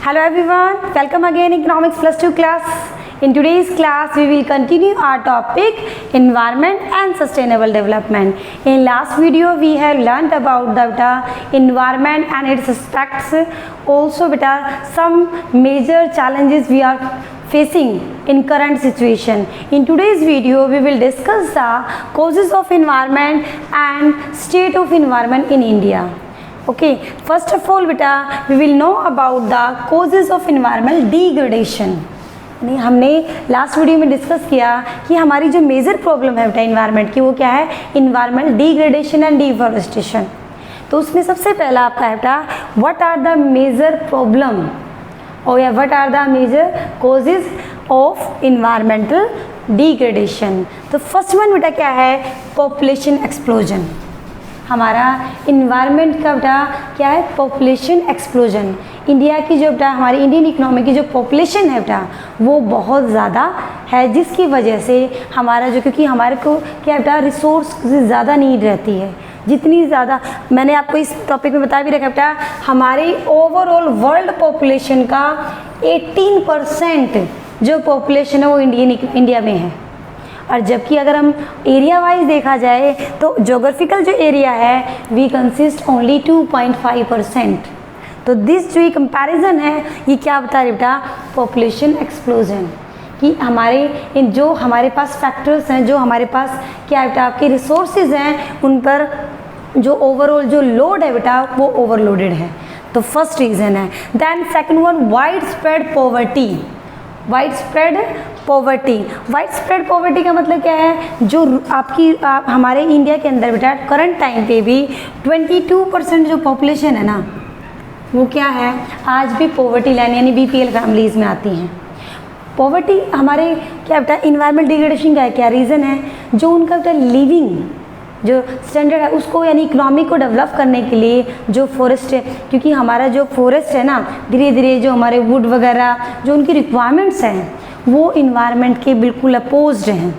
Hello everyone, welcome again in Economics Plus 2 class. In today's class, we will continue our topic Environment and Sustainable Development. In last video, we have learnt about the environment and its aspects. Also, some major challenges we are facing in current situation. In today's video, we will discuss the causes of environment and state of environment in India. Okay, first of all we will know about the causes of environmental degradation. नहीं, हमने last video में discuss किया कि हमारी जो major problem है बेटा environment की वो क्या है, इन्वायरमेंटल डिग्रेडेशन एंड डिफॉरेस्टेशन. तो उसमें सबसे पहला आपका है बेटा what are the major problem और या what are the major causes of environmental degradation. तो फर्स्ट वन बेटा क्या है, पॉपुलेशन एक्सप्लोजन. हमारा इन्वायरमेंट का बेटा क्या है, पॉपुलेशन एक्सप्लोजन. इंडिया की जो बेटा हमारी इंडियन इकोनॉमी की जो पॉपुलेशन है बेटा वो बहुत ज़्यादा है, जिसकी वजह से हमारा जो क्योंकि हमारे को क्या बेटा रिसोर्स ज़्यादा नीड रहती है. जितनी ज़्यादा मैंने आपको इस टॉपिक में बता भी रखा बेटा, हमारी ओवरऑल वर्ल्ड पॉपुलेशन का 18% जो पॉपुलेशन है वो इंडिया में है. और जबकि अगर हम एरिया वाइज देखा जाए तो जोग्राफिकल जो एरिया है वी कंसिस्ट ओनली 2.5%. तो दिस जो ये कंपैरिजन है ये क्या बता रही बेटा, पॉपुलेशन एक्सप्लोजन. कि हमारे जो हमारे पास फैक्टर्स हैं, जो हमारे पास क्या बेटा आपके रिसोर्सेज हैं, उन पर जो ओवरऑल जो लोड है बेटा वो ओवरलोडेड है. तो फर्स्ट रीज़न है. Then second one, widespread poverty. Widespread poverty. Widespread poverty का मतलब क्या है, जो हमारे इंडिया के अंदर बेटा करंट टाइम पे भी 22% जो पॉपुलेशन है ना वो क्या है, आज भी पॉवर्टी लाइन यानी बीपीएल फैमिलीज़ में आती हैं. पॉवर्टी हमारे क्या बेटा इन्वायरमेंट डिग्रेडेशन का क्या रीज़न है, जो उनका बेटा लिविंग जो स्टैंडर्ड है उसको यानी इकोनॉमी को डेवलप करने के लिए जो फॉरेस्ट है, क्योंकि हमारा जो फॉरेस्ट है ना धीरे धीरे जो हमारे वुड वगैरह जो उनकी रिक्वायरमेंट्स हैं वो इन्वायरमेंट के बिल्कुल अपोज्ड हैं,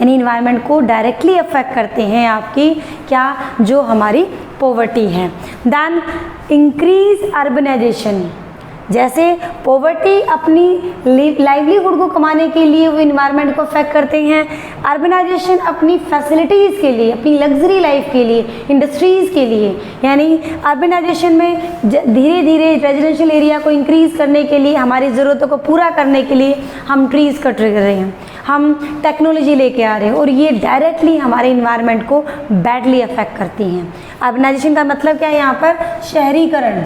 यानी इन्वायरमेंट को डायरेक्टली अफेक्ट करते हैं आपकी क्या जो हमारी पॉवर्टी है. Then increase urbanisation. जैसे पॉवर्टी अपनी लाइवलीहुड को कमाने के लिए वो इन्वायरमेंट को अफेक्ट करते हैं, अर्बनाइजेशन अपनी फैसिलिटीज़ के लिए, अपनी लग्जरी लाइफ के लिए, इंडस्ट्रीज़ के लिए. यानी अर्बनाइजेशन में धीरे धीरे रेजिडेंशियल एरिया को इंक्रीज़ करने के लिए, हमारी ज़रूरतों को पूरा करने के लिए हम ट्रीज़ कट रहे हैं, हम टेक्नोलॉजी लेके आ रहे हैं और ये डायरेक्टली हमारे इन्वायरमेंट को बैडली अफेक्ट करती हैं. अर्बनाइजेशन का मतलब क्या है यहाँ पर, शहरीकरण.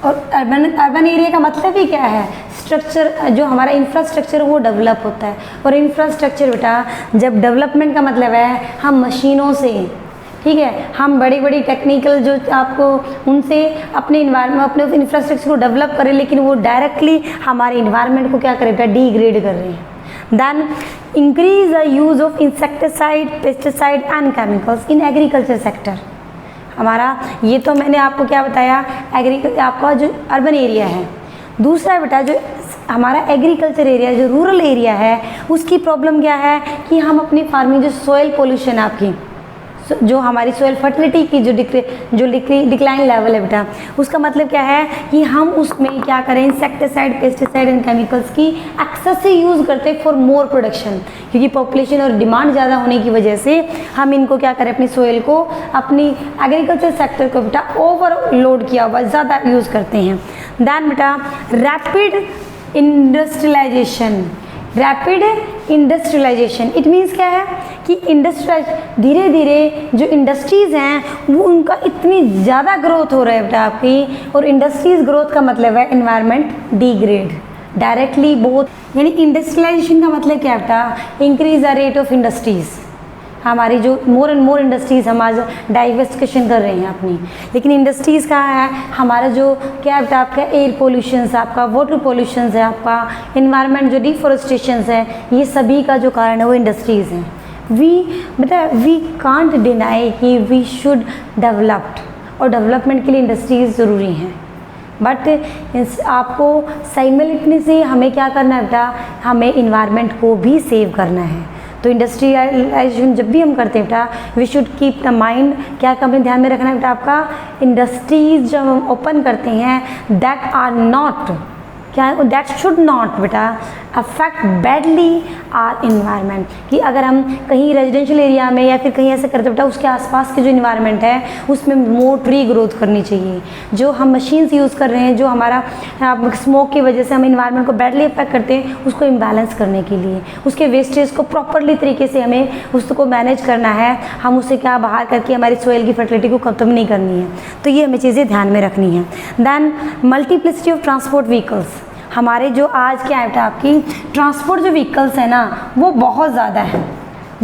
और अर्बन एरिया का मतलब ही क्या है, स्ट्रक्चर जो हमारा इंफ्रास्ट्रक्चर वो डेवलप होता है. और इंफ्रास्ट्रक्चर बेटा जब डेवलपमेंट का मतलब है हम मशीनों से, ठीक है, हम बड़ी बड़ी टेक्निकल जो आपको उनसे अपने इन्वायरमेंट अपने इंफ्रास्ट्रक्चर को डेवलप करें, लेकिन वो डायरेक्टली हमारे इन्वायरमेंट को क्या करे बेटा, डिग्रेड कर रहे हैं. Then increase the use of insecticide, pesticide and chemicals in agriculture sector. हमारा ये तो मैंने आपको क्या बताया, आपका जो अर्बन एरिया है. दूसरा बेटा जो हमारा एग्रीकल्चर एरिया जो रूरल एरिया है उसकी प्रॉब्लम क्या है कि हम अपनी फार्मिंग जो सॉइल पोल्यूशन आपकी जो हमारी सॉइल फर्टिलिटी की जो डिक्लाइन लेवल है बेटा, उसका मतलब क्या है कि हम उसमें क्या करें, इंसेक्टिसाइड, पेस्टिसाइड एंड केमिकल्स की एक्सेसिव यूज़ करते हैं फॉर मोर प्रोडक्शन. क्योंकि पॉपुलेशन और डिमांड ज़्यादा होने की वजह से हम इनको क्या करें, अपनी सॉइल को, अपनी एग्रीकल्चर सेक्टर को बेटा ओवरलोड किया हुआ ज़्यादा यूज़ करते हैं. दैन बेटा rapid industrialisation. Rapid industrialisation it means क्या है कि धीरे धीरे जो इंडस्ट्रीज़ हैं वो उनका इतनी ज़्यादा ग्रोथ हो रहा है बेटा आपकी, और इंडस्ट्रीज़ ग्रोथ का मतलब है इन्वायरमेंट डिग्रेड डायरेक्टली बहुत. यानी इंडस्ट्रियलाइजेशन का मतलब क्या है बेटा, increase the rate of industries. हमारी जो मोर एंड मोर इंडस्ट्रीज़ हम आज डाइवर्सिफिकेशन कर रहे हैं अपनी, लेकिन इंडस्ट्रीज़ कहाँ है, हमारा जो क्या बेटा आपका एयर पोल्यूशन है, आपका वाटर पोल्यूशन है, आपका इन्वायरमेंट जो डिफॉरेस्टेशन है, ये सभी का जो कारण है वो इंडस्ट्रीज़ हैं. वी कांट डिनाई कि वी शुड डेवलप्ड, और डेवलपमेंट के लिए इंडस्ट्रीज़ ज़रूरी हैं. बट आपको साइमल्टेनियसली हमें क्या करना है बेटा, हमें इन्वायरमेंट को भी सेव करना है. तो इंडस्ट्रियलाइजेशन जब भी हम करते हैं बेटा, we should keep the mind, क्या अपने ध्यान में रखना है बेटा आपका, इंडस्ट्रीज जब हम ओपन करते हैं दैट आर नॉट, क्या दैट शुड नॉट बेटा अफेक्ट बैडली आर इन्वायरमेंट, कि अगर हम कहीं रेजिडेंशियल एरिया में या फिर कहीं ऐसे करते बेटा, उसके आसपास के जो इन्वायरमेंट है उसमें मोर ट्री ग्रोथ करनी चाहिए। जो हम मशीन्स यूज़ कर रहे हैं, जो हमारा स्मोक की वजह से हम इन्वायरमेंट को बैडली अफेक्ट करते हैं, उसको इम्बैलेंस करने के लिए, उसके वेस्टेज को प्रॉपरली तरीके से हमें उसको मैनेज करना है। हम उससे क्या बाहर करके हमारी सोइल की फर्टिलिटी को खत्म नहीं करनी है। तो ये हमें चीज़ें ध्यान में रखनी है। Then multiplicity of transport vehicles, हमारे जो आज क्या है बेटा आपकी ट्रांसपोर्ट जो व्हीकल्स है ना वो बहुत ज़्यादा है,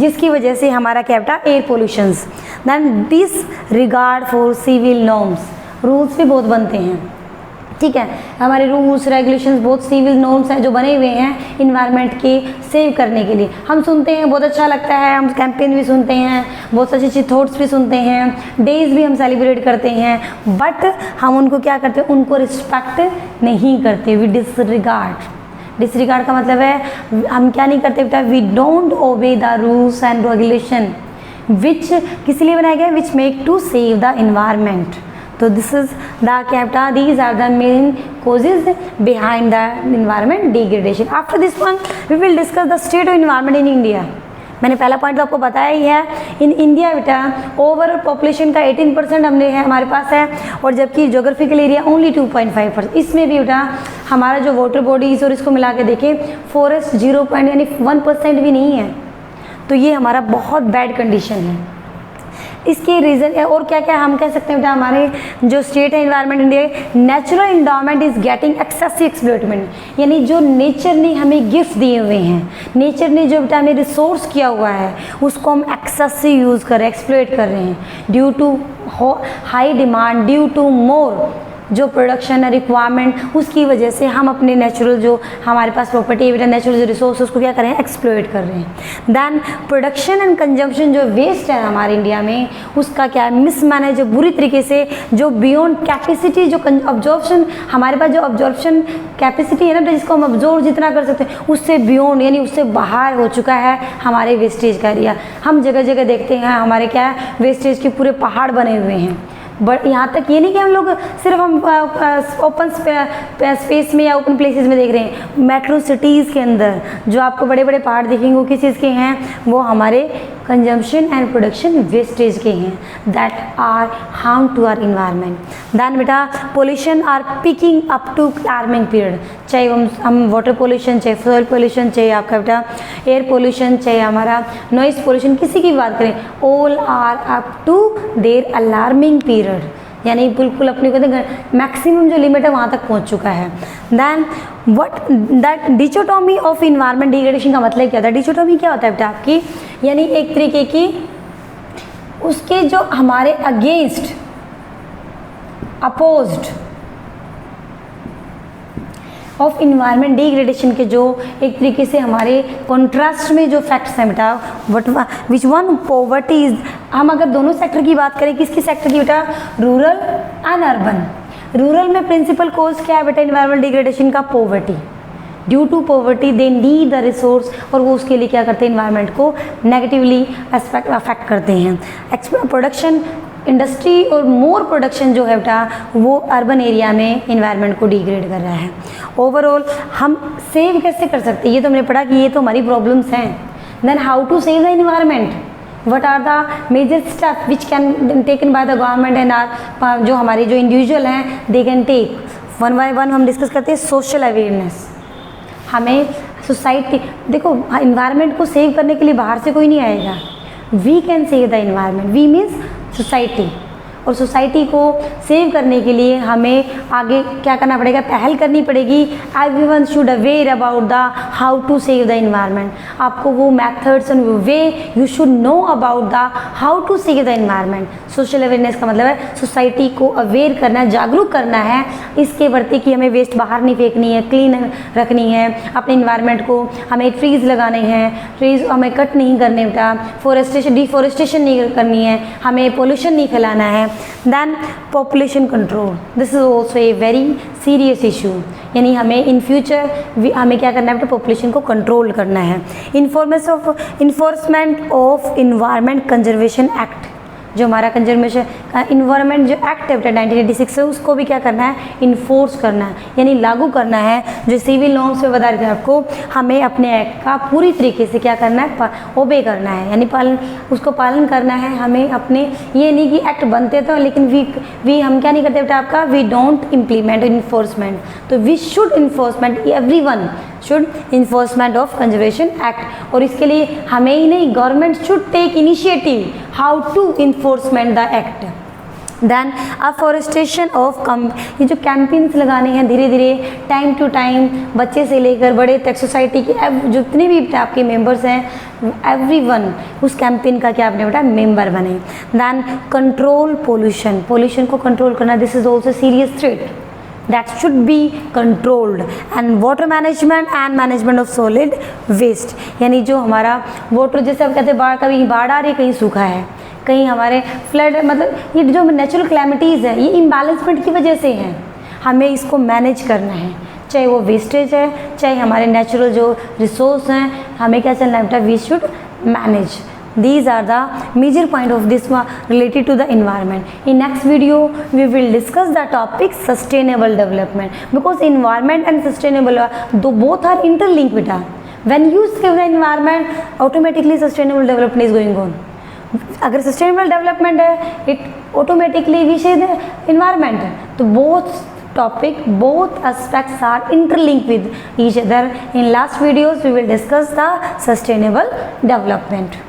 जिसकी वजह से हमारा क्या बेटा air pollutions. Then disregard for civil norms, rules भी बहुत बनते हैं, ठीक है, हमारे रूल्स रेगुलेशंस बहुत सिविल नॉर्म्स हैं जो बने हुए हैं इन्वायरमेंट के सेव करने के लिए। हम सुनते हैं, बहुत अच्छा लगता है, हम कैंपेन भी सुनते हैं, बहुत अच्छी अच्छी थॉट्स भी सुनते हैं, डेज भी हम सेलिब्रेट करते हैं, बट हम उनको क्या करते हैं, उनको रिस्पेक्ट नहीं करते, वी डिसरिगार्ड। डिसरिगार्ड का मतलब है हम क्या नहीं करते बेटा, we don't obey the rules and regulation which किस लिए बनाया गया, which make to save the environment. तो दिस इज द कैप्टा, these are the main causes behind the environment degradation. After this one we will discuss the state of environment in India. मैंने पहला point तो आपको बताया ही है। In India बेटा overall population का 18% हमने है हमारे पास है, और जबकि जोग्राफिकल एरिया ओनली 2.5%। इसमें भी बेटा हमारा जो वाटर बॉडीज और इसको मिला के देखें, फॉरेस्ट 0.1% भी नहीं है। तो ये हमारा बहुत बैड कंडीशन है। इसके रीज़न है और क्या क्या हम कह सकते हैं बेटा, हमारे जो स्टेट है environment India, natural endowment is getting excessive exploitation, यानी जो नेचर ने हमें गिफ्ट दिए हुए हैं, नेचर ने जो बेटा हमें रिसोर्स किया हुआ है उसको हम एक्सेसिव यूज़ कर रहे हैं, एक्सप्लॉयट कर रहे हैं, due to high demand, due to more जो प्रोडक्शन है रिक्वायरमेंट, उसकी वजह से हम अपने नेचुरल जो हमारे पास प्रॉपर्टी है, नेचुरल जो रिसोर्स उसको क्या कर रहे हैं, एक्सप्लॉयट कर रहे हैं। दैन प्रोडक्शन एंड कंजम्पशन जो वेस्ट है हमारे इंडिया में, उसका क्या है, मिसमैनेज, जो बुरी तरीके से जो बियॉन्ड कैपेसिटी, जो ऑब्जॉर्प्शन हमारे पास जो ऑब्जॉर्प्शन कैपेसिटी है ना, जिसको हम ऑब्जॉर्व जितना कर सकते हैं उससे बियॉन्ड यानी उससे बाहर हो चुका है हमारे वेस्टेज का एरिया। हम जगह जगह देखते हैं हमारे क्या है, वेस्टेज के पूरे पहाड़ बने हुए हैं। बट यहाँ तक ये नहीं कि हम लोग सिर्फ हम ओपन स्पेस में या ओपन प्लेसेस में देख रहे हैं, मेट्रो सिटीज़ के अंदर जो आपको बड़े बड़े पहाड़ दिखेंगे वो किस चीज़ के हैं, वो हमारे कंजम्पशन एंड प्रोडक्शन वेस्टेज के हैं, that are harm to our environment. Then बेटा pollution are picking up to alarming period, चाहे हम वाटर पोल्यूशन, चाहे सॉइल पोल्यूशन, चाहे आपका बेटा एयर पोल्यूशन, चाहे हमारा नॉइस पोल्यूशन, किसी की बात करें, all are up to their alarming period, यानी बिल्कुल अपने को मैक्सिमम जो लिमिट है वहाँ तक पहुँच चुका है। Then what that dichotomy of environment degradation का मतलब क्या होता है, डिचोटोमी क्या होता है बेटा आपकी, यानी एक तरीके की उसके जो हमारे against opposed of environment degradation के जो एक तरीके से हमारे कॉन्ट्रास्ट में जो फैक्ट्स हैं बेटा, what which one poverty is, हम अगर दोनों सेक्टर की बात करें, किसकी सेक्टर की बेटा, रूरल एंड अर्बन। रूरल में प्रिंसिपल कोज क्या है बेटा इन्वायरमेंट डिग्रेडेशन का, poverty. Due to poverty they need the resource, और वो उसके लिए क्या करते हैं, इन्वायरमेंट को नेगेटिवली अफेक्ट करते हैं। प्रोडक्शन इंडस्ट्री और मोर प्रोडक्शन जो है बेटा वो अर्बन एरिया में इन्वायरमेंट को डिग्रेड कर रहा है। ओवरऑल हम सेव कैसे कर सकते हैं, ये तो हमने पढ़ा कि ये तो हमारी प्रॉब्लम्स हैं। Then how to save the environment, what are the major step which can taken by the government and are जो हमारे जो इंडिविजुअल हैं they can take. One by one हम डिस्कस करते हैं। सोशल अवेयरनेस, हमें सोसाइटी, देखो इन्वायरमेंट को सेव करने के लिए बाहर से कोई नहीं आएगा, we can save the environment, we means society, और सोसाइटी को सेव करने के लिए हमें आगे क्या करना पड़ेगा, पहल करनी पड़ेगी। Everyone should aware about the how to save the environment, आपको वो methods and way you should know about the how to save the environment. Social awareness का मतलब है सोसाइटी को अवेयर करना, जागरूक करना है इसके प्रति कि हमें वेस्ट बाहर नहीं फेंकनी है, क्लीन रखनी है अपने इन्वायरमेंट को, हमें ट्रीज़ लगाने हैं, ट्रीज़ हमें कट नहीं करने बेटा, डिफॉरेस्टेशन नहीं करनी है, हमें पोल्यूशन नहीं फैलाना है, then population control, this is also a very serious issue, यानी हमें इन फ्यूचर हमें क्या करना है, पॉपुलेशन को कंट्रोल करना है। Enforcement of environment conservation act, जो हमारा कंजर्वेशन इन्वायरमेंट जो एक्ट है 1986 से, उसको भी क्या करना है, इन्फोर्स करना है, यानी लागू करना है। जो सिविल नॉर्म्स में बता रहे थे आपको, हमें अपने एक्ट का पूरी तरीके से क्या करना है, ओबे करना है, यानी उसको पालन करना है हमें अपने। ये नहीं कि एक्ट बनते तो लेकिन वी हम क्या नहीं करते बेटा आपका, वी डोंट इम्प्लीमेंट इन्फोर्समेंट, तो we should enforcement, everyone should enforcement of conservation act. और इसके लिए हमें ही नहीं, government should take initiative how to enforcement the act. Then afforestation of ये जो कैंपेन्स लगाने हैं धीरे धीरे टाइम टू टाइम, बच्चे से लेकर बड़े तक सोसाइटी के जितने भी आपके मेंबर्स हैं, एवरीवन उस कैंपेन का क्या आपने बेटा मेंबर बने। देन कंट्रोल पोल्यूशन, पोल्यूशन को कंट्रोल करना, this is also serious threat that should be controlled। and water management and management of solid waste, यानी जो हमारा वाटर, जैसे अब कहते हैं बाढ़, कभी बाढ़ आ रही है, कहीं सूखा है, कहीं हमारे फ्लड, मतलब ये जो नेचुरल कैलेमिटीज़ है ये इम्बैलेंसमेंट की वजह से हैं, हमें इसको मैनेज करना है, चाहे वो वेस्टेज है, चाहे हमारे नेचुरल जो रिसोर्स हैं, हमें क्या चलना है बेटा, we should manage. These are the major point of this one related to the environment. In next video, we will discuss the topic sustainable development, because environment and sustainable both are interlinked beta. When you save the environment, automatically sustainable development is going on. अगर sustainable development है, it automatically we save the environment. तो both aspects are interlinked with each other. In last videos, we will discuss the sustainable development.